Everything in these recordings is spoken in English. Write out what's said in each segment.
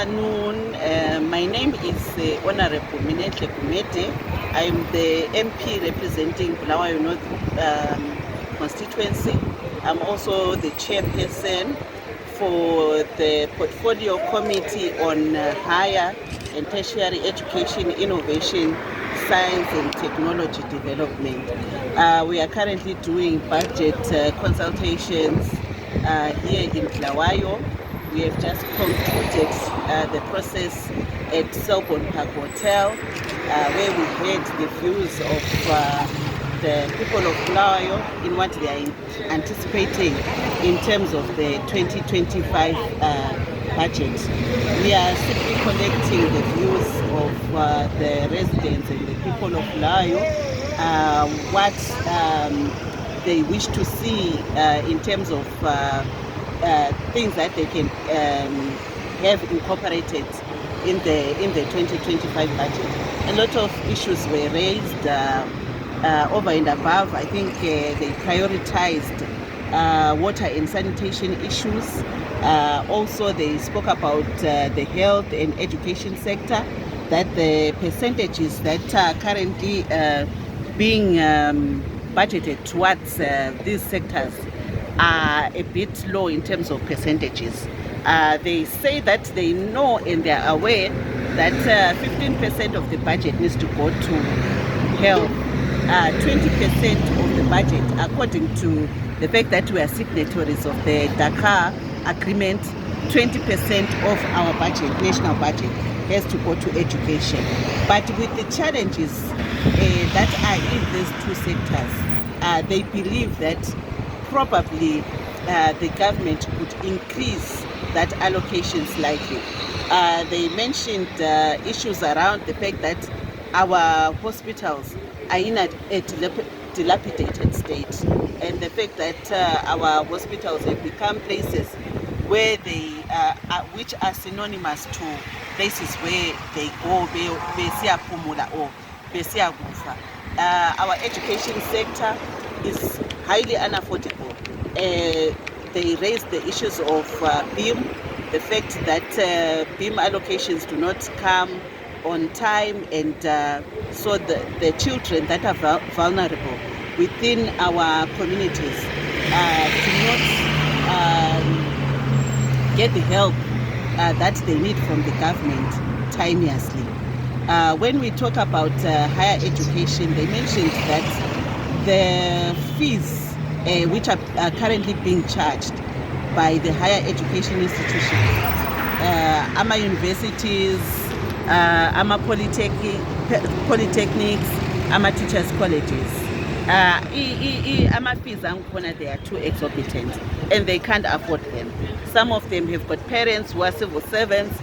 afternoon. My name is Honorable Minetle Kumete. I'm the MP representing Bulawayo North constituency. I'm also the chairperson for the Portfolio Committee on Higher and Tertiary Education, Innovation, Science and Technology Development. We are currently doing budget consultations here in Bulawayo. We have just concluded the process at Selborne Park Hotel, where we heard the views of the people of Bulawayo in what they are anticipating in terms of the 2025 budget. We are simply collecting the views of the residents and the people of Bulawayo, what they wish to see in terms of things that they can have incorporated in the 2025 budget. A lot of issues were raised over and above. I think they prioritized water and sanitation issues. Also, they spoke about the health and education sector, that the percentages that are currently being budgeted towards these sectors are a bit low in terms of percentages. They say that they know and they are aware that 15% of the budget needs to go to health. 20% of the budget, according to the fact that we are signatories of the Dakar Agreement, 20% of our budget, national budget, has to go to education. But with the challenges that are in these two sectors, they believe that probably the government could increase that allocation slightly. They mentioned issues around the fact that our hospitals are in a dilapidated state, and the fact that our hospitals have become places where they which are synonymous to places where they go besiya phumula or besiya kufa. Our education sector is highly unaffordable. They raised the issues of BIM, the fact that BIM allocations do not come on time, and so the children that are vulnerable within our communities do not get the help that they need from the government timeously. When we talk about higher education, they mentioned that the fees which are currently being charged by the higher education institutions, AMA universities, AMA polytechnics, AMA teachers colleges, AMA fees they are too exorbitant and they can't afford them. Some of them have got parents who are civil servants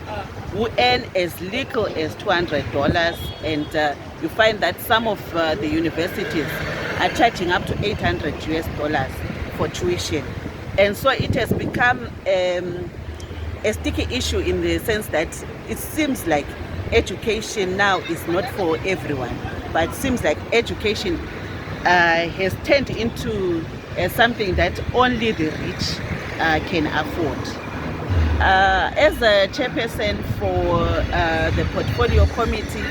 who earn as little as $200, and you find that some of the universities are charging up to $800 for tuition. And so it has become a sticky issue in the sense that it seems like education now is not for everyone, but it seems like education has turned into something that only the rich can afford. As a chairperson for the Portfolio Committee,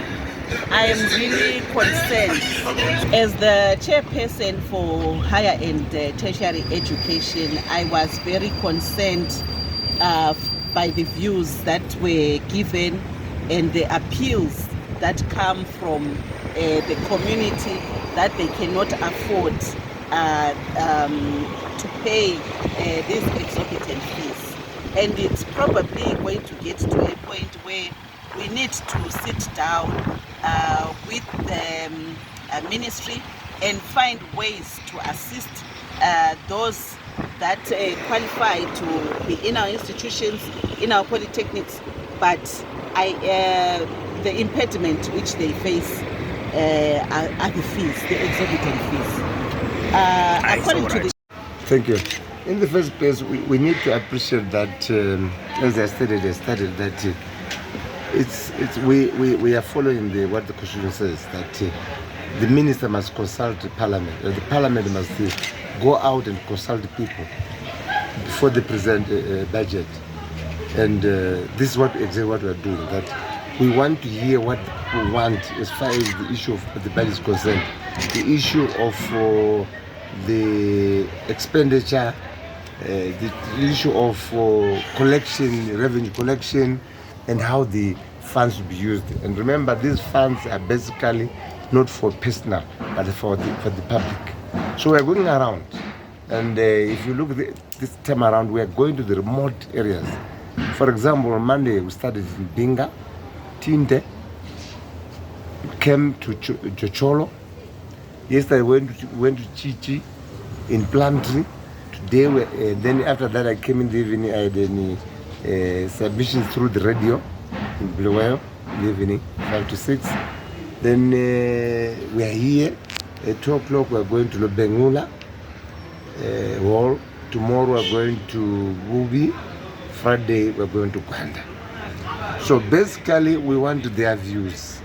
I am really concerned. As the chairperson for higher and tertiary education, I was very concerned by the views that were given and the appeals that come from the community that they cannot afford to pay these exorbitant fees. And it's probably going to get to a point where we need to sit down with the ministry and find ways to assist those that qualify to be in our institutions, in our polytechnics, but the impediment which they face are the fees, the exorbitant fees. According to the Thank you. In the first place, we need to appreciate that, as I stated, that we are following what the Constitution says, that the minister must consult the parliament, the parliament must go out and consult the people before they present a budget. And this is exactly what we are doing, that we want to hear what people want as far as the issue of the budget is concerned. The issue of the expenditure, the issue of collection, revenue collection, and how the funds will be used. And remember, these funds are basically not for personal, but for the public. So we're going around, and if you look at this time around, we are going to the remote areas. For example, on Monday we started in Binga, Tinte, came to Chocholo. Yesterday went to Chichi in Plumtree. Today, then after that I came in the evening. I had any submissions through the radio in Bulawayo in the evening, 5 to 6. Then we are here at 2 o'clock. We are going to Lobengula Hall. Tomorrow we are going to Bubi. Friday we are going to Kwanda. So basically we want their views,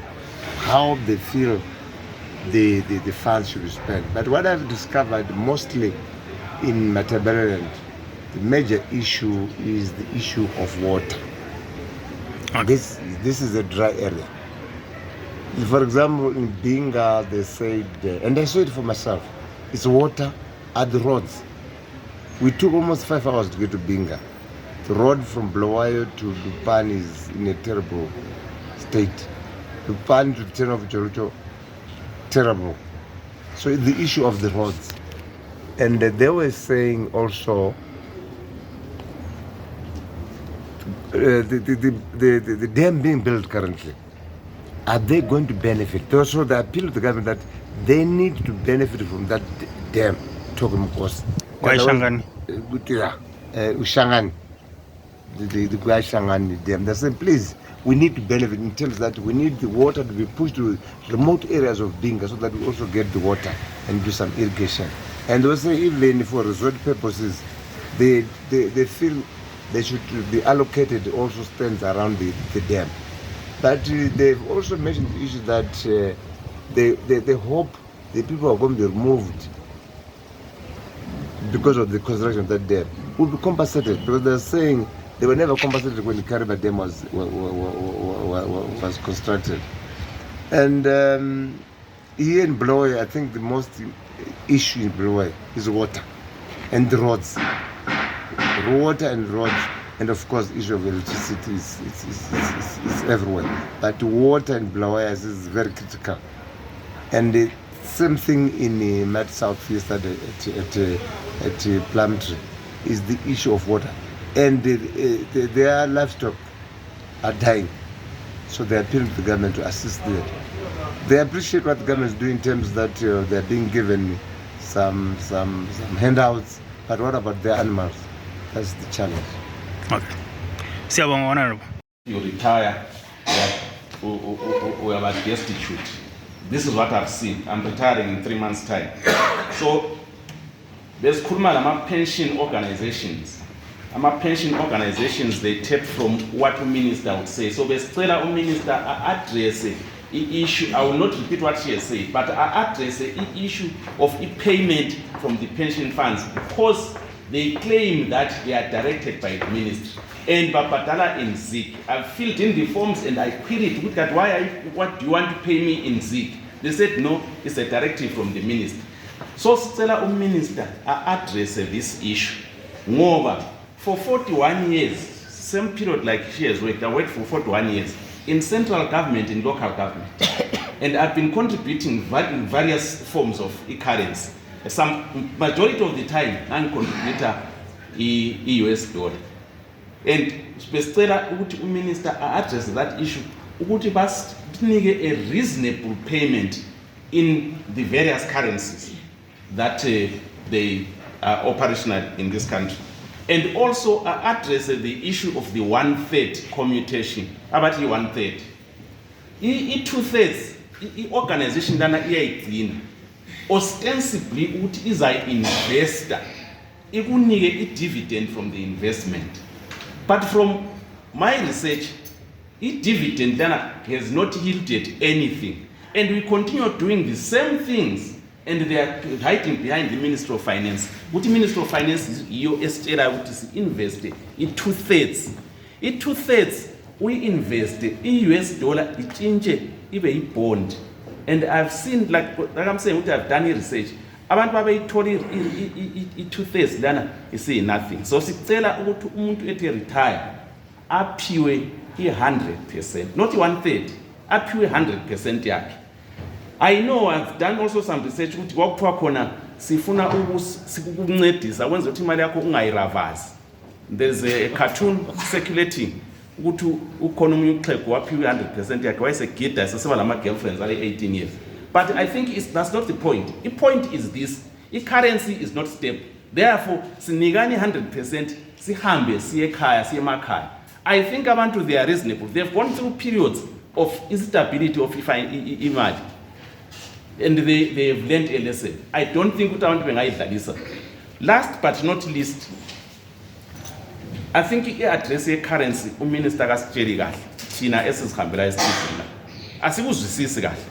how they feel the funds should be spent. But what I've discovered mostly in Matabeleland, the major issue is the issue of water. Okay. This is a dry area. For example, in Binga, they said, and I saw it for myself, it's water at the roads. We took almost 5 hours to get to Binga. The road from Bulawayo to Lupani is in a terrible state. Lupani to the town of Jorucho, terrible. So it's the issue of the roads. And they were saying also the dam being built currently, are they going to benefit? Also, the appeal to the government that they need to benefit from that dam. Ushangani. The Ushangani dam. They said, please, we need to benefit in terms that we need the water to be pushed to remote areas of Binga so that we also get the water and do some irrigation. And they say even for resort purposes, they feel they should be allocated also stands around the dam. But they've also mentioned the issue that they hope the people are going to be removed because of the construction of that dam will be compensated, because they're saying they were never compensated when the Kariba dam was constructed. And here in Bulawayo, I think the most issue in Bulawayo is water and the roads. Water and roads, and of course issue of electricity is everywhere. But water in Bulawayo is very critical. And the same thing in Mat South yesterday at Plumtree is the issue of water. And their livestock are dying. So they appeal to the government to assist them. They appreciate what the government is doing in terms that they're being given some handouts, but what about their animals? That's the challenge. Okay. Honorable. You retire, we are destitute. This is what I've seen. I'm retiring in 3 months' time. So there's Kurmalama pension organizations. Pension organizations, they take from what the minister would say. So the minister address the issue. I will not repeat what she has said, but I address the issue of payment from the pension funds, because they claim that they are directed by the ministry. And Babatala in Zik, I filled in the forms and I queried, look at what do you want to pay me in Zik? They said no, it's a directive from the ministry. So Stella minister address this issue. Moreover, for 41 years, same period like she has worked, I worked for 41 years in central government, in local government. And I've been contributing in various forms of currency. Some majority of the time, I'm contributor US dollar. And the minister addressed that issue. Must a reasonable payment in the various currencies that they are operational in this country. And also address the issue of the 1/3 commutation. About the 1/3. 2/3, the organization that is ostensibly is an investor. It will need a dividend from the investment. But from my research, a dividend then has not yielded anything. And we continue doing the same things. And they are hiding behind the Minister of Finance. What the Minister of Finance is your estate, which is invested in 2/3. I-2/3 we-invest i-US dollar itshintshe ibe yi-bond. And I've seen, like I'm saying, I've done research. Abantu babeyithola i-2/3 lana isiyi-nothing. So sicela ukuthi umuntu ethi retire aphiwe i-100%, not i-1/3, aphiwe 100% yakhe. I know I've done also some research ukuthi kwakuthiwa khona sifuna ukukuncedisa wenza ukuthi imali yakho ungayiravazi. There's a cartoon circulating ukuthi ukhona umunye uxhegu waphiwe 100% yakhe wayesegida eseseba lama-girlfriends ale 18 years. But I think that's not the point. The point is this: i-currency is not stable. Therefore, sinikani 100%, sihambe siye ekhaya siye emakhaya. I think abantu they are reasonable. They've gone through periods of instability of imali, and they have learned a lesson. I don't think ukuthi abantu bengayidlalisa. Last but not least, I think i-address ye-currency uminister kasitsheli kahle thina esizihambela esithina asikuzwisisi kahle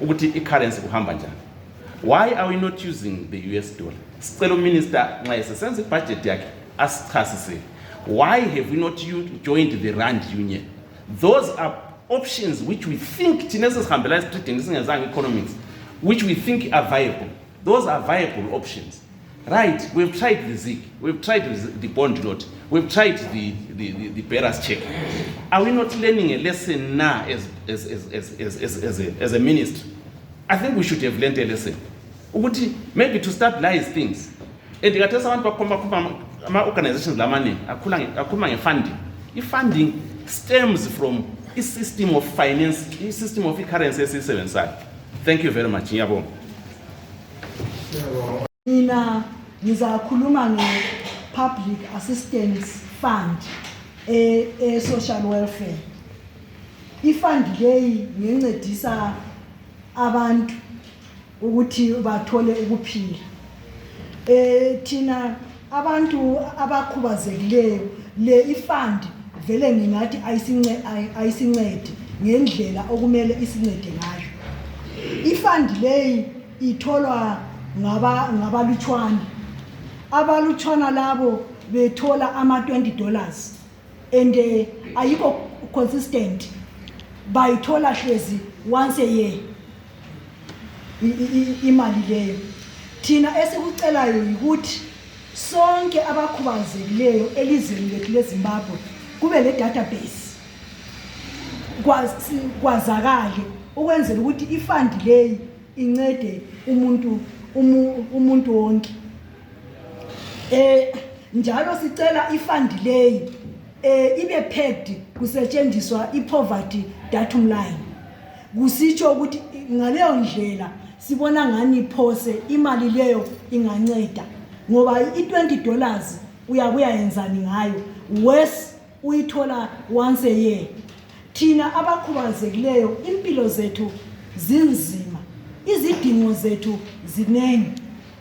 ukuthi i-currency kuhamba njani. Why are we not using the US dollar? Sicela uminister nxa esesenza i-budget yakhe asichasisele. Why have we not joined the Rand Union? Those are options which we think thina esizihambela esithini singenzanga economics, which we think are viable. Those are viable options. Right, we've tried the ZIG, we've tried the bond note, we've tried the bearer's check. Are we not learning a lesson now as a ministry? I think we should have learned a lesson. Maybe to stabilize things. And the organizations funding. If funding stems from a system of finance, a system of currency system inside. Thank you very much. Mina ngizakhuluma nge-Public Assistance Fund social welfare. I-fund leyi ngencedisa abantu ukuthi bathole ukuphila. Thina abantu abakhubazekileyo le i-fund vele ngingathi ayisincede ngendlela okumele isincede ngayo. I-fund leyi itholwa ngabalutshwana. Abalutshwana labo bethola ama-$20 and ayikho consistent, bayithola hlezi once a year imali leyo. Thina esikucelayo ukuthi sonke abakhubazekileyo elizweni lethu leZimbabwe kube le database kwazakale ukwenzela ukuthi i-fund leyi incede umuntu wonke. Njalo sicela i-fund leyi ibe pegged kusetshenziswa i-poverty datum line. Kusitsho ukuthi ngaleyo ndlela sibona ngani phose imali leyo inganceda ngoba i-$20 uyabuya yenzani ngayo, worse uyithola once a year. Thina abakhubazekileyo impilo zethu zinzima, izidingo zethu zinengi.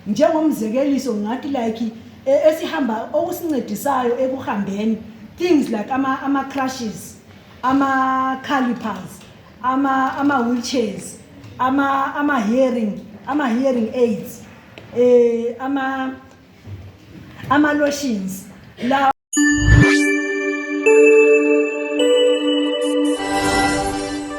Njengomzekeliso ngathi like esihamba okusincedisayo ekuhambeni, things like ama crashes, ama calipers, ama wheelchairs, ama hearing aids, ama lotions la